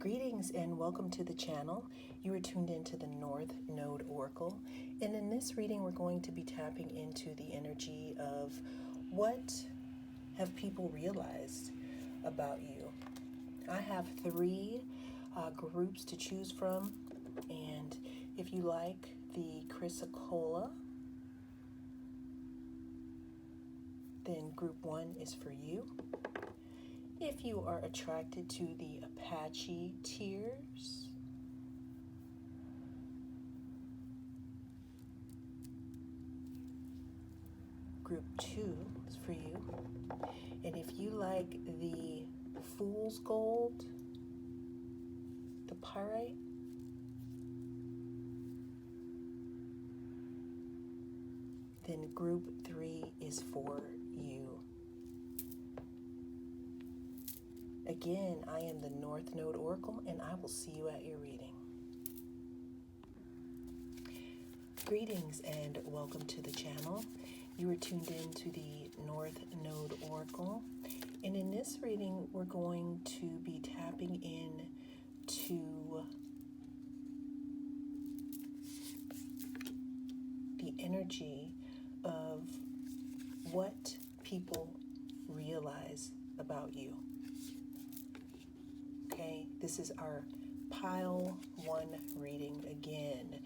Greetings and welcome to the channel. You are tuned into the North Node Oracle, and in this reading we're going to be tapping into the energy of what have people realized about you. I have three groups to choose from, and if you like the Chrysocolla, then group 1 is for you. If you are attracted to the Apache tears, group 2 is for you. And if you like the Fool's Gold, the Pyrite, then group 3 is for you. Again, I am the North Node Oracle, and I will see you at your reading. Greetings and welcome to the channel. You are tuned in to the North Node Oracle, and in this reading, we're going to be tapping in to the energy of what people realize about you. Okay, this is our pile 1 reading again.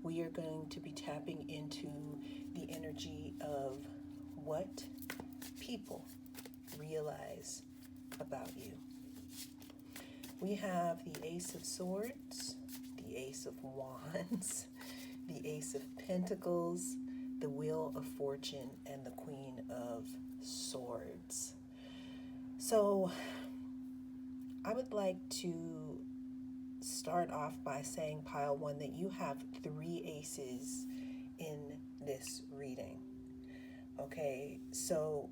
We are going to be tapping into the energy of what people realize about you. We have the Ace of Swords, the Ace of Wands, the Ace of Pentacles, the Wheel of Fortune, and the Queen of Swords. So I would like to start off by saying, pile 1, that you have 3 aces in this reading. Okay, so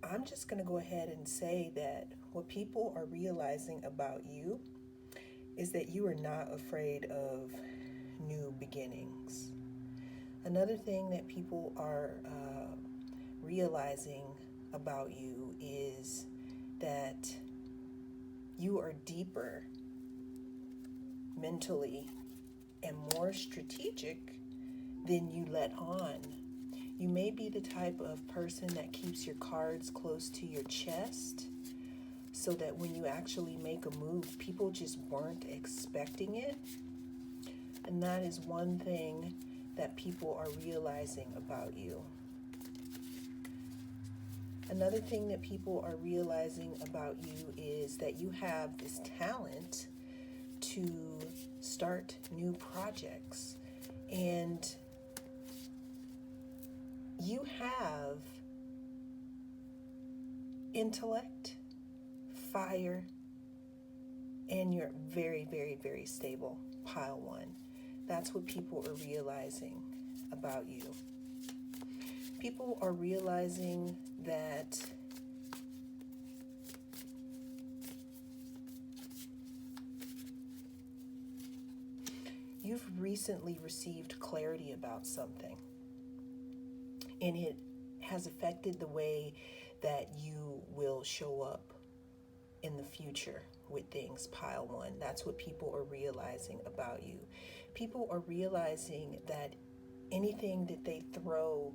I'm just going to go ahead and say that what people are realizing about you is that you are not afraid of new beginnings. Another thing that people are realizing about you is that you are deeper mentally and more strategic than you let on. You may be the type of person that keeps your cards close to your chest so that when you actually make a move, people just weren't expecting it. And that is one thing that people are realizing about you. Another thing that people are realizing about you is that you have this talent to start new projects, and you have intellect, fire, and you're very, very, very stable, pile 1. That's what people are realizing about you. People are realizing that you've recently received clarity about something, and it has affected the way that you will show up in the future with things, pile 1. That's what people are realizing about you. People are realizing that anything that they throw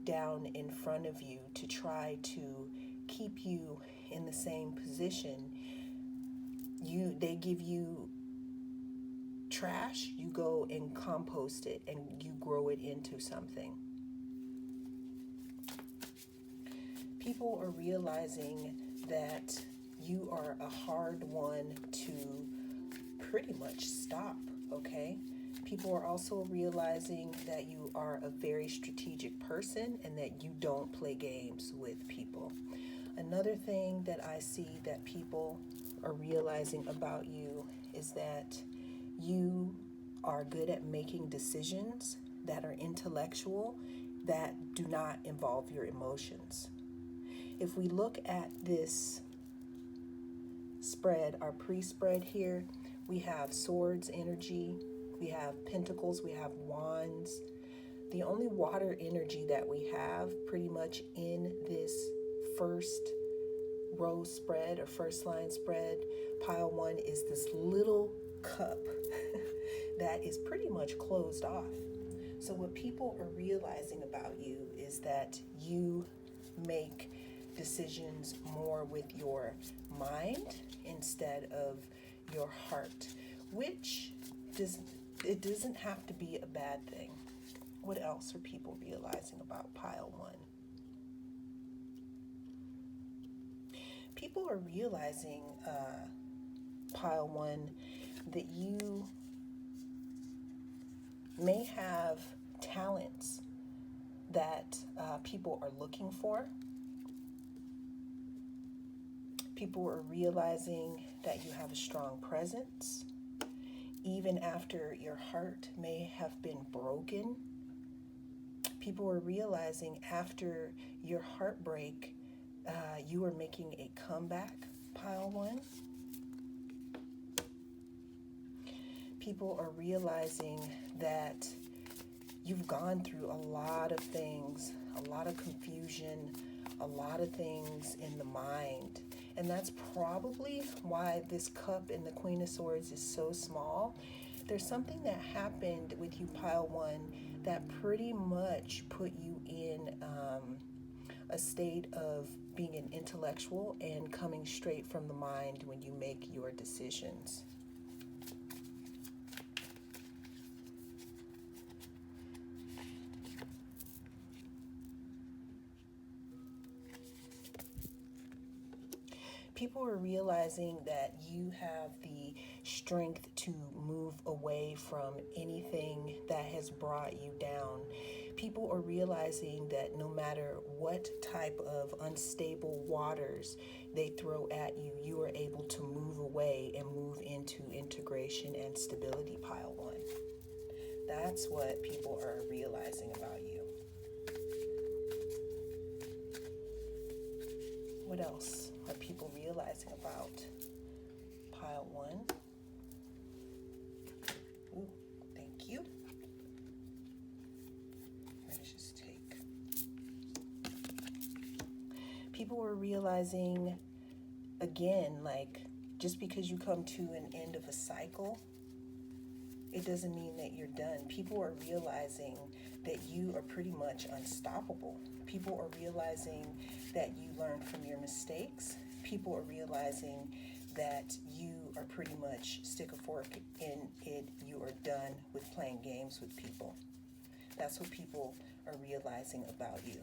down in front of you to try to keep you in the same position, they give you trash, you go and compost it and you grow it into something. People are realizing that you are a hard one to pretty much stop, okay? People are also realizing that you are a very strategic person and that you don't play games with people. Another thing that I see that people are realizing about you is that you are good at making decisions that are intellectual, that do not involve your emotions. If we look at this spread, our pre-spread here, we have swords energy, we have pentacles, we have wands. The only water energy that we have pretty much in this first row spread or first line spread, pile one is this little cup that is pretty much closed off. So what people are realizing about you is that you make decisions more with your mind instead of your heart, which doesn't have to be a bad thing. What else are people realizing about pile one? People are realizing, pile one, that you may have talents that people are looking for. People are realizing that you have a strong presence, even after your heart may have been broken. People are realizing after your heartbreak, you are making a comeback, pile one. People are realizing that you've gone through a lot of things, a lot of confusion, a lot of things in the mind. And that's probably why this cup in the Queen of Swords is so small. There's something that happened with you, pile one, that pretty much put you in a state of being an intellectual and coming straight from the mind when you make your decisions. People are realizing that you have the strength to move away from anything that has brought you down. People are realizing that no matter what type of unstable waters they throw at you, you are able to move away and move into integration and stability, pile one. That's what people are realizing about you. What else are people realizing about pile one? Ooh, thank you. Let's just take. People are realizing, again, like, just because you come to an end of a cycle, it doesn't mean that you're done. People are realizing that you are pretty much unstoppable. People are realizing that you learn from your mistakes. People are realizing that you are pretty much stick a fork in it. You are done with playing games with people. That's what people are realizing about you.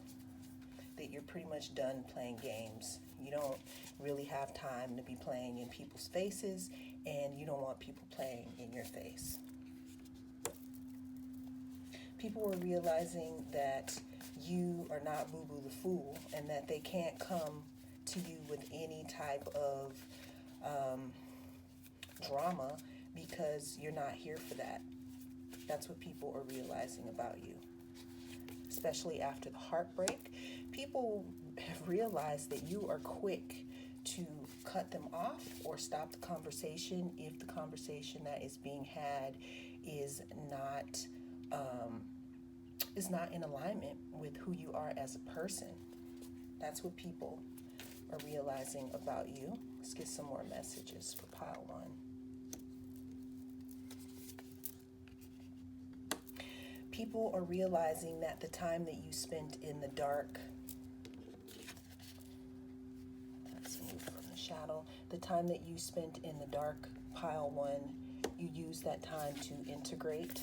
That you're pretty much done playing games. You don't really have time to be playing in people's faces, and you don't want people playing in your face. People are realizing that you are not Boo Boo the Fool, and that they can't come to you with any type of drama, because you're not here for that. That's what people are realizing about you. Especially after the heartbreak, people have realized that you are quick to cut them off or stop the conversation if the conversation that is being had is not in alignment with who you are as a person. That's what people are realizing about you. Let's get some more messages for pile one. People are realizing that the time that you spent in the dark, let's move from the shadow, the time that you spent in the dark, pile one, you use that time to integrate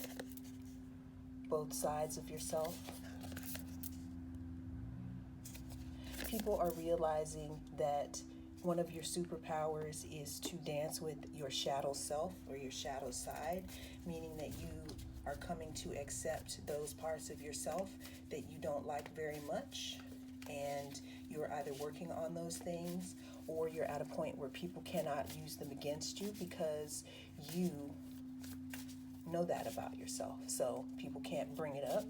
both sides of yourself. People are realizing that one of your superpowers is to dance with your shadow self or your shadow side, meaning that you are coming to accept those parts of yourself that you don't like very much, and you're either working on those things or you're at a point where people cannot use them against you because you know that about yourself, so people can't bring it up.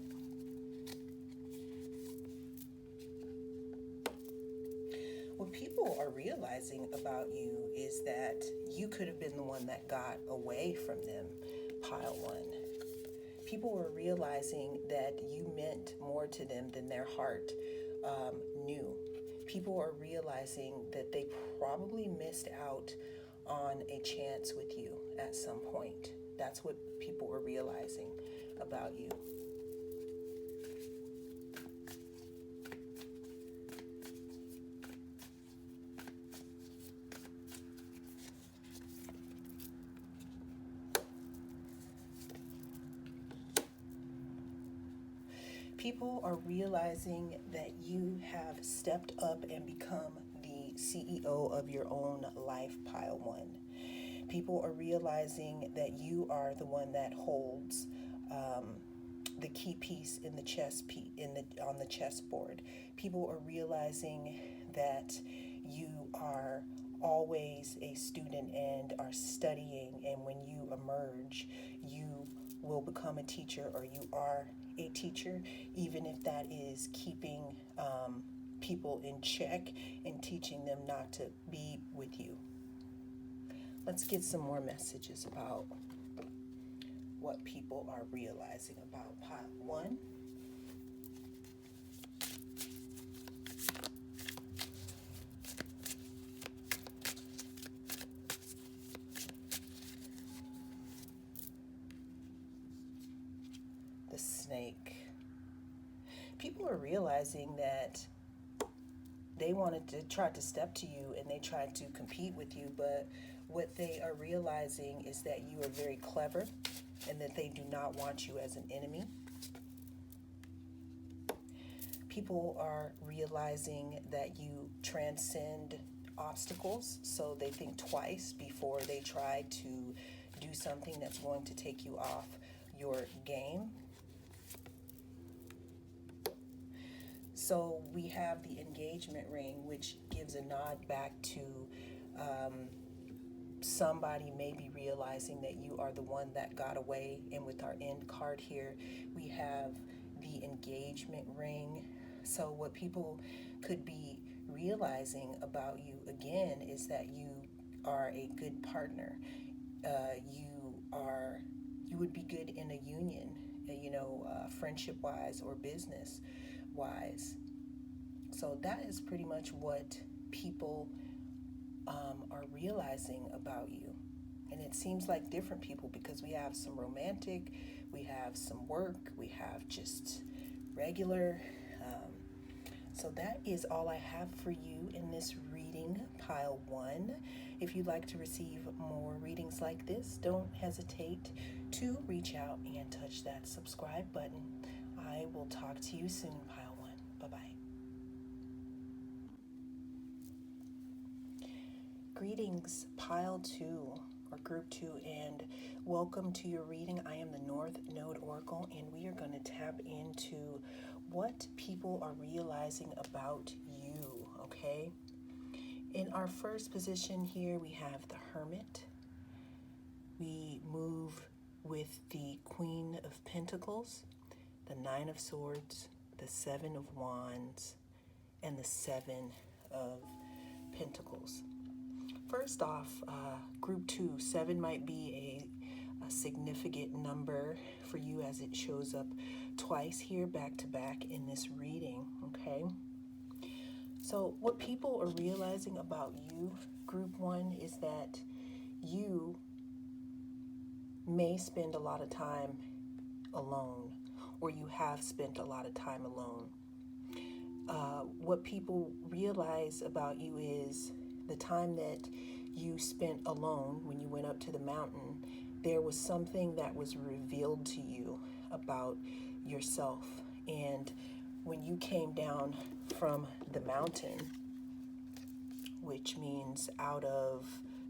What people are realizing about you is that you could have been the one that got away from them, pile one. People were realizing that you meant more to them than their heart knew. people are realizing that they probably missed out on a chance with you at some point. That's what people are realizing about you. People are realizing that you have stepped up and become the CEO of your own life, pile one. People are realizing that you are the one that holds the key piece in the on the chessboard. People are realizing that you are always a student and are studying, and when you emerge, you will become a teacher, or you are a teacher, even if that is keeping people in check and teaching them not to be with you. Let's get some more messages about what people are realizing about pile one. The snake. People are realizing that they wanted to try to step to you and they tried to compete with you, but what they are realizing is that you are very clever and that they do not want you as an enemy. People are realizing that you transcend obstacles, so they think twice before they try to do something that's going to take you off your game. So we have the engagement ring, which gives a nod back to somebody maybe realizing that you are the one that got away. And with our end card here, we have the engagement ring. So what people could be realizing about you again is that you are a good partner. You would be good in a union, friendship wise or business wise. So that is pretty much what people are realizing about you. And it seems like different people, because we have some romantic, we have some work, we have just regular. So that is all I have for you in this reading, pile one. If you'd like to receive more readings like this, don't hesitate to reach out and touch that subscribe button. I will talk to you soon, pile one. Bye-bye. Greetings, pile two, or group two, and welcome to your reading. I am the North Node Oracle, and we are going to tap into what people are realizing about you, okay? In our first position here, we have the Hermit. We move with the Queen of Pentacles, the Nine of Swords, the Seven of Wands, and the Seven of Pentacles. First off, group two, 7 might be a significant number for you, as it shows up twice here back to back in this reading, okay? So what people are realizing about you, group one, is that you may spend a lot of time alone, or you have spent a lot of time alone. What people realize about you is the time that you spent alone when you went up to the mountain, there was something that was revealed to you about yourself. And when you came down from the mountain, which means out of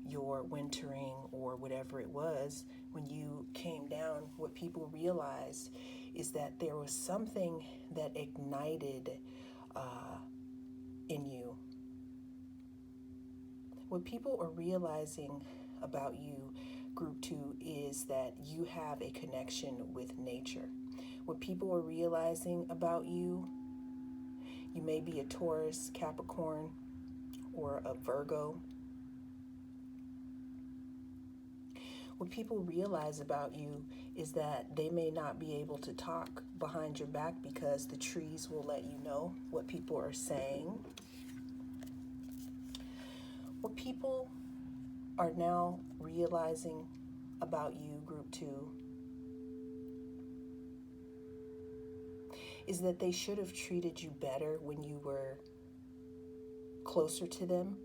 your wintering or whatever it was, when you came down, what people realized is that there was something that ignited in you. What people are realizing about you, group two, is that you have a connection with nature. What people are realizing about you, you may be a Taurus, Capricorn, or a Virgo. What people realize about you is that they may not be able to talk behind your back because the trees will let you know what people are saying. What people are now realizing about you, group 2, is that they should have treated you better when you were closer to them.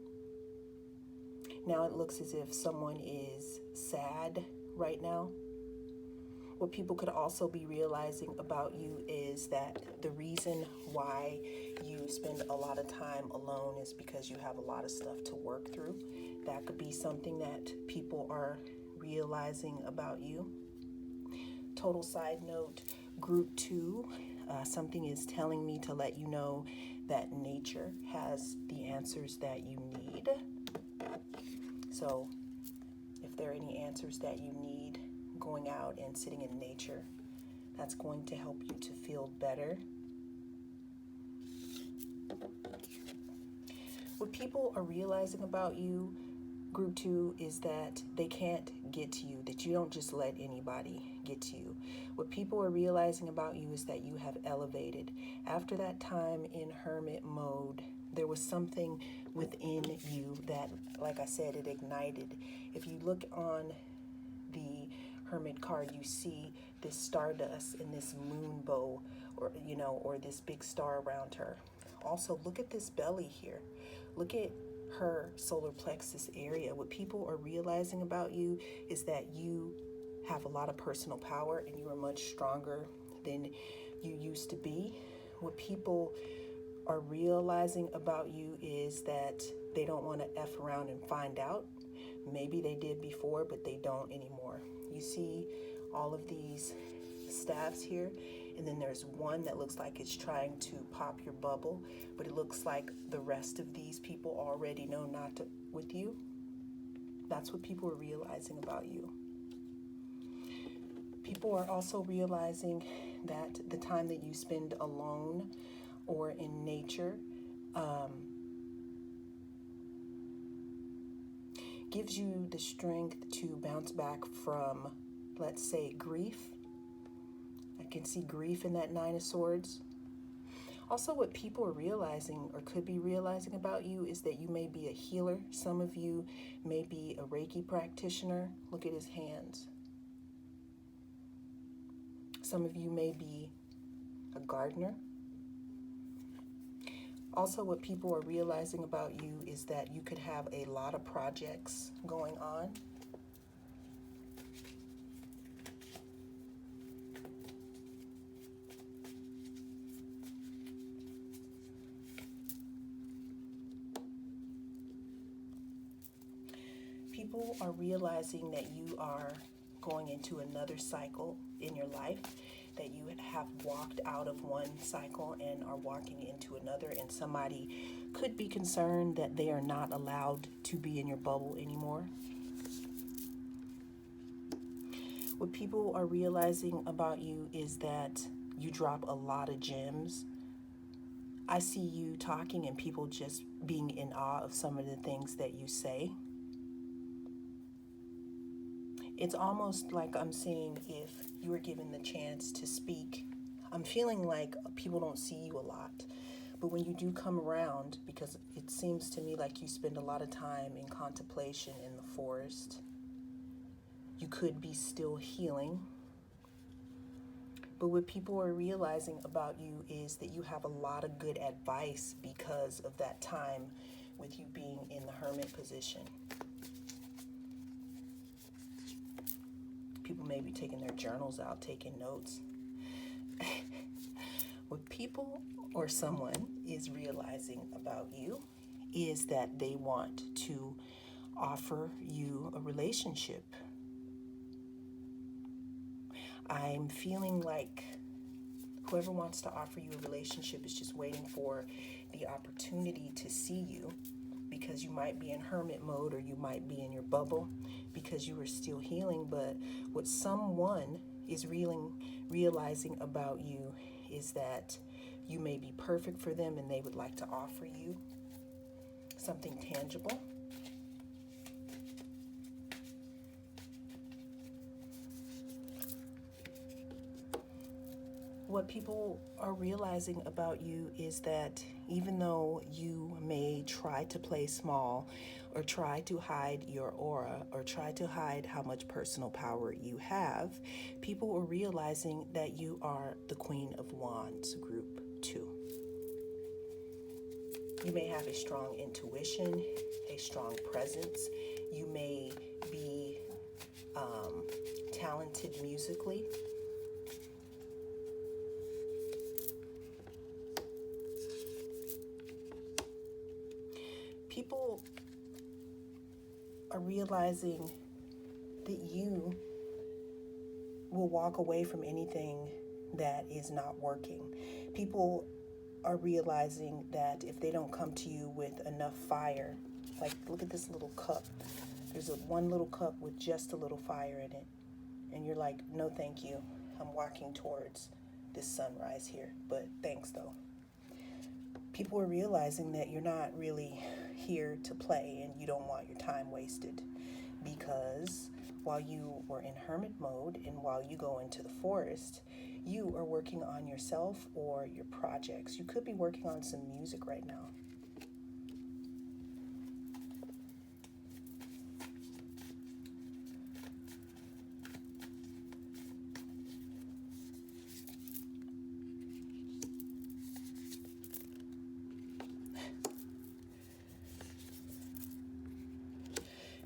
Now it looks as if someone is sad right now. What people could also be realizing about you is that the reason why you spend a lot of time alone is because you have a lot of stuff to work through. That could be something that people are realizing about you. Total side note, group 2, something is telling me to let you know that nature has the answers that you need. So if there are any answers that you need, going out and sitting in nature, that's going to help you to feel better. What people are realizing about you, group 2, is that they can't get to you, that you don't just let anybody get to you. What people are realizing about you is that you have elevated. After that time in hermit mode, there was something within you that, like I said, it ignited. If you look on the hermit card, you see this stardust and this moon bow, or this big star around her. Also, look at this belly here. Look at her solar plexus area. What people are realizing about you is that you have a lot of personal power and you are much stronger than you used to be. What people are realizing about you is that they don't want to F around and find out. Maybe they did before, but they don't anymore. You see all of these staves here, and then there's one that looks like it's trying to pop your bubble, but it looks like the rest of these people already know not to with you. That's what people are realizing about you. People are also realizing that the time that you spend alone or in nature gives you the strength to bounce back from, let's say, grief. I can see grief in that Nine of Swords. Also, what people are realizing or could be realizing about you is that you may be a healer. Some of you may be a Reiki practitioner. Look at his hands. Some of you may be a gardener. Also, what people are realizing about you is that you could have a lot of projects going on. People are realizing that you are going into another cycle in your life, that you have walked out of one cycle and are walking into another, and somebody could be concerned that they are not allowed to be in your bubble anymore. What people are realizing about you is that you drop a lot of gems. I see you talking and people just being in awe of some of the things that you say. It's almost like I'm seeing if you were given the chance to speak. I'm feeling like people don't see you a lot. But when you do come around, because it seems to me like you spend a lot of time in contemplation in the forest, you could be still healing. But what people are realizing about you is that you have a lot of good advice because of that time with you being in the hermit position. People may be taking their journals out, taking notes. What people or someone is realizing about you is that they want to offer you a relationship. I'm feeling like whoever wants to offer you a relationship is just waiting for the opportunity to see you, because you might be in hermit mode or you might be in your bubble because you are still healing. But what someone is realizing about you is that you may be perfect for them and they would like to offer you something tangible. What people are realizing about you is that even though you may try to play small or try to hide your aura, or try to hide how much personal power you have, people are realizing that you are the Queen of Wands, group 2. You may have a strong intuition, a strong presence. You may be talented musically. People are realizing that you will walk away from anything that is not working. People are realizing that if they don't come to you with enough fire, like look at this little cup. There's one little cup with just a little fire in it. And you're like, no, thank you. I'm walking towards this sunrise here, but thanks though. People are realizing that you're not really here to play and you don't want your time wasted, because while you were in hermit mode and while you go into the forest, you are working on yourself or your projects. You could be working on some music right now.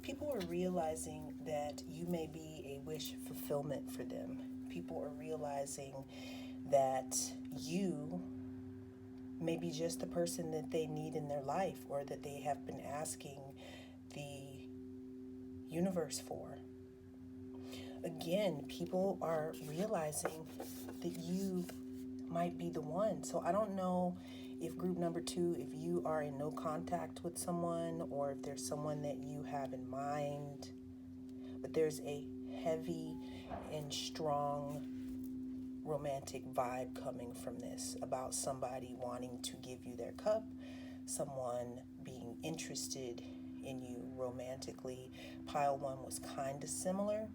People are realizing that you may be a wish fulfillment for them. People are realizing that you may be just the person that they need in their life, or that they have been asking the universe for. Again, people are realizing that you might be the one. So I don't know if group number 2, if you are in no contact with someone, or if there's someone that you have in mind, but there's a heavy and strong romantic vibe coming from this, about somebody wanting to give you their cup, someone being interested in you romantically. Pile 1 was kind of similar.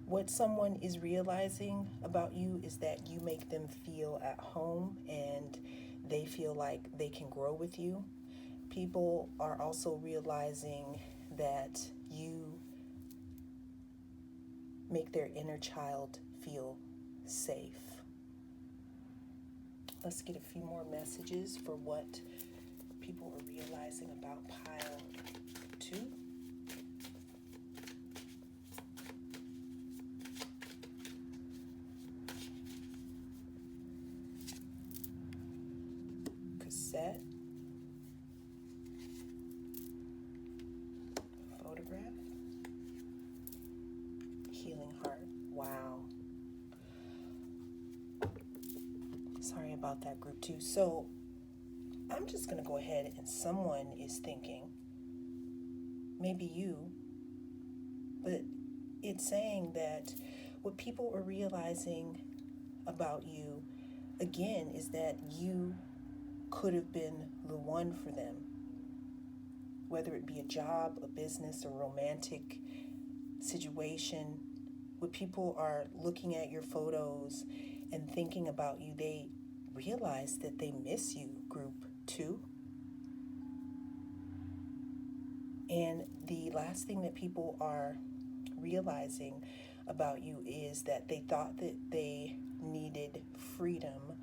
What someone is realizing about you is that you make them feel at home and they feel like they can grow with you. People are also realizing that you make their inner child feel safe. Let's get a few more messages for what people are realizing about pile 2. Cassette. Photograph. Healing heart. Wow. Sorry about that, group 2. So I'm just going to go ahead, and someone is thinking, maybe you, but it's saying that what people are realizing about you, again, is that you could have been the one for them. Whether it be a job, a business, a romantic situation, when people are looking at your photos and thinking about you, they realize that they miss you, group 2. And the last thing that people are realizing about you is that they thought that they needed freedom,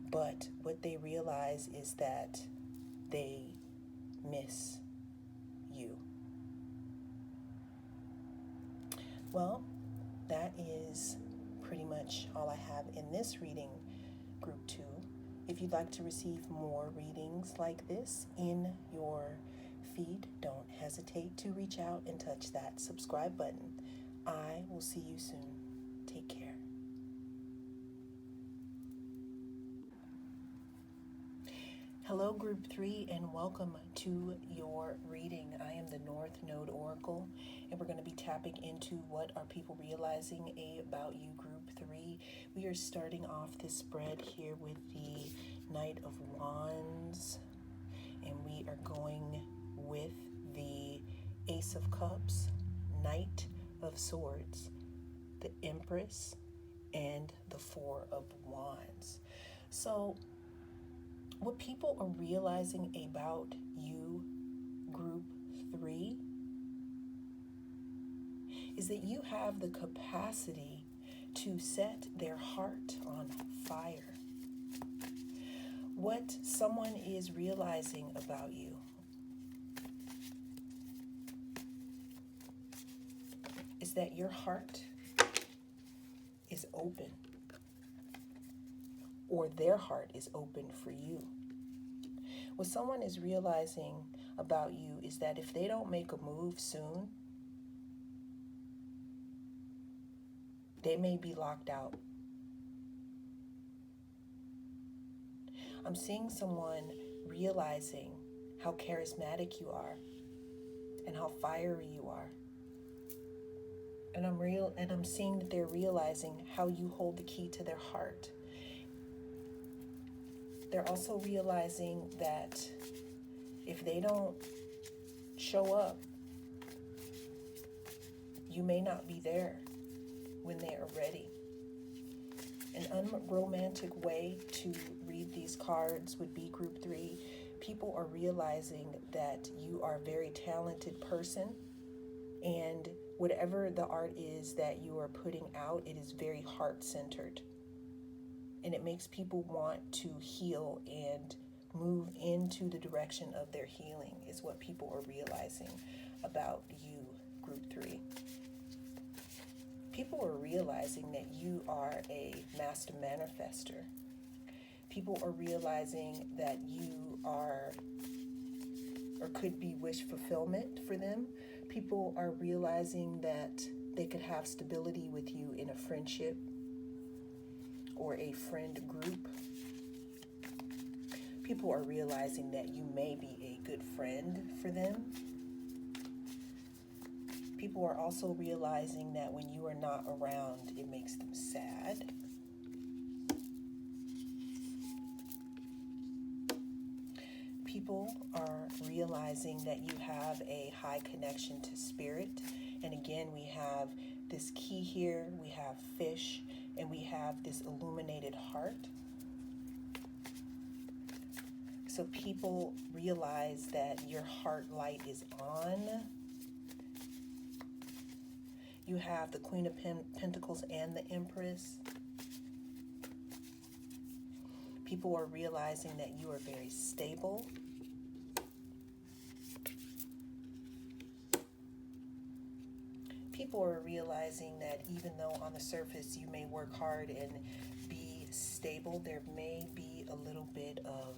but what they realize is that they miss you. Well, that is pretty much all I have in this reading, group 2. If you'd like to receive more readings like this in your feed, don't hesitate to reach out and touch that subscribe button. I will see you soon. Take care. Hello, group 3, and welcome to your reading. I am the North Node Oracle, and we're going to be tapping into what are people realizing about you, group 3. We are starting off this spread here with the Knight of Wands, and we are going with the Ace of Cups, Knight of Swords, the Empress, and the Four of Wands. So What people are realizing about you, group 3, is that you have the capacity to set their heart on fire. What someone is realizing about you is that your heart is open, or their heart is open for you. What someone is realizing about you is that if they don't make a move soon, they may be locked out. I'm seeing someone realizing how charismatic you are and how fiery you are. And I'm seeing that they're realizing how you hold the key to their heart. They're also realizing that if they don't show up, you may not be there when they are ready. An unromantic way to read these cards would be group 3. People are realizing that you are a very talented person, and whatever the art is that you are putting out, it is very heart-centered. And it makes people want to heal and move into the direction of their healing, is what people are realizing about you, group 3. People are realizing that you are a master manifester. People are realizing that you are, or could be, wish fulfillment for them. People are realizing that they could have stability with you in a friendship or a friend group. People are realizing that you may be a good friend for them. People are also realizing that when you are not around, it makes them sad. People are realizing that you have a high connection to spirit. And again, we have this key here, we have fish, and we have this illuminated heart. So people realize that your heart light is on. You have the Queen of Pentacles and the Empress. People are realizing that you are very stable. People are realizing that even though on the surface you may work hard and be stable, there may be a little bit of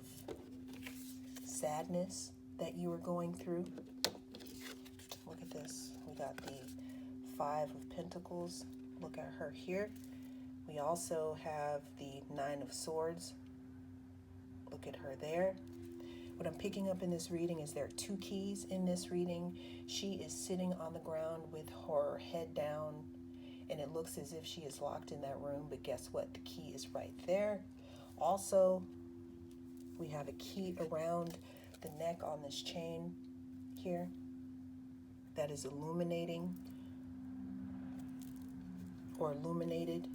sadness that you are going through. Look at this. We got the 5 of Pentacles. Look at her here. We also have the 9 of Swords. Look at her there. What I'm picking up in this reading is there are 2 keys in this reading. She is sitting on the ground with her head down, and it looks as if she is locked in that room, but guess what? The key is right there. Also, we have a key around the neck on this chain here that is illuminating or illuminated.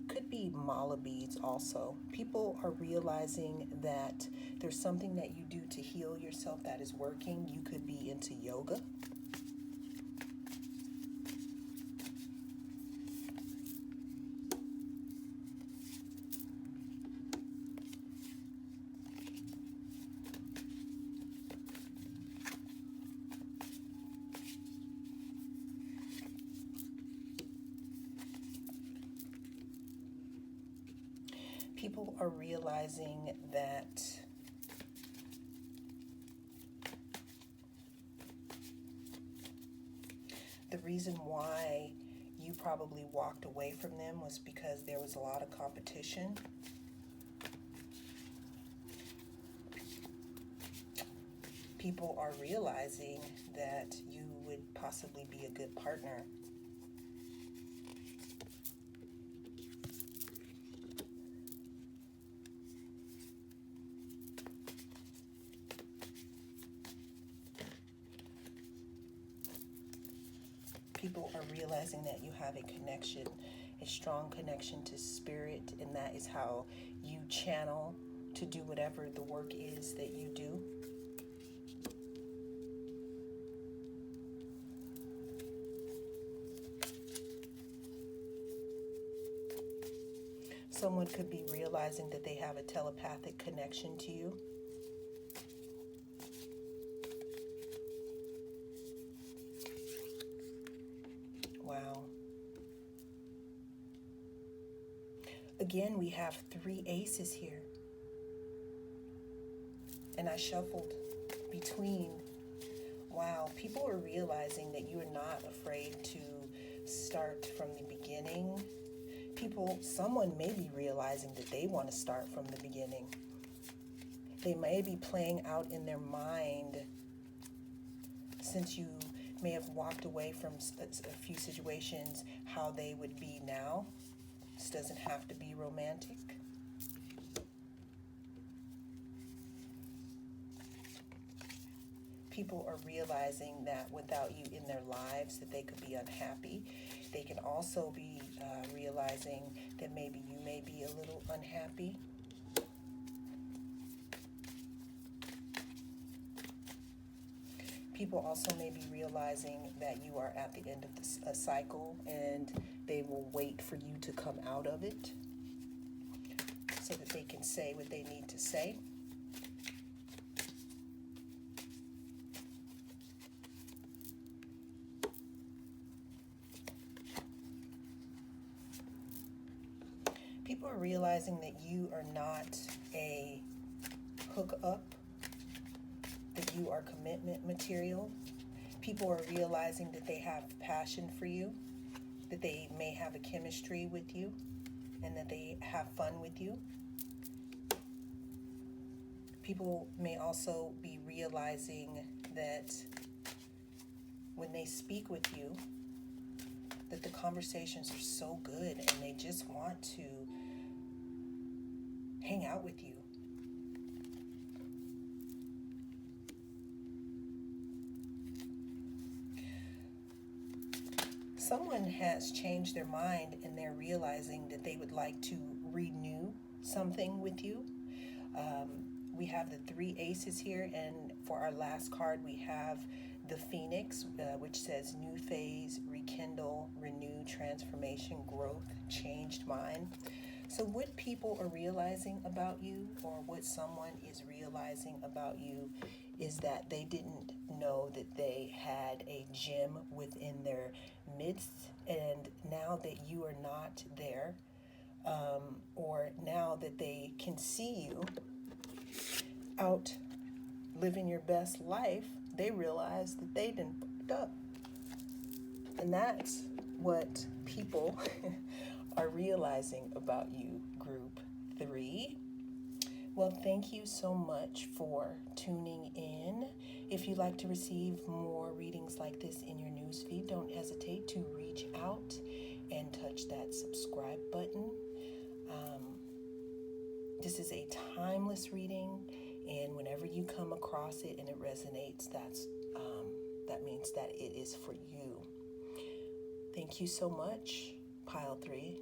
Could be mala beads also. People are realizing that there's something that you do to heal yourself that is working. You could be into yoga. People are realizing that the reason why you probably walked away from them was because there was a lot of competition. People are realizing that you would possibly be a good partner. People are realizing that you have a connection a strong connection to spirit, and that is how you channel to do whatever the work is that you do. Someone could be realizing that they have a telepathic connection to you. Wow. Again, we have 3 aces here. And I shuffled between. Wow, people are realizing that you are not afraid to start from the beginning. Someone may be realizing that they want to start from the beginning. They may be playing out in their mind, since you may have walked away from a few situations, how they would be now. This doesn't have to be romantic. People are realizing that without you in their lives, that they could be unhappy. They can also be realizing that maybe you may be a little unhappy. People also may be realizing that you are at the end of a cycle, and they will wait for you to come out of it so that they can say what they need to say. People are realizing that you are not a hookup, that you are commitment material. People are realizing that they have passion for you, that they may have a chemistry with you, and that they have fun with you. People may also be realizing that when they speak with you, that the conversations are so good and they just want to hang out with you. Someone has changed their mind and they're realizing that they would like to renew something with you. We have the 3 aces here, and for our last card we have the Phoenix, which says new phase, rekindle, renew, transformation, growth, changed mind. So what people are realizing about you, or what someone is realizing about you, is that they didn't know that they had a gem within their midst, and now that you are not there, or now that they can see you out living your best life, they realize that they done fucked up. And that's what people are realizing about you, group 3. Well, thank you so much for tuning in. If you'd like to receive more readings like this in your newsfeed, don't hesitate to reach out and touch that subscribe button. This is a timeless reading, and whenever you come across it and it resonates, that means that it is for you. Thank you so much, Pile 3.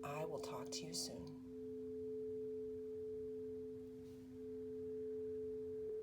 I will talk to you soon.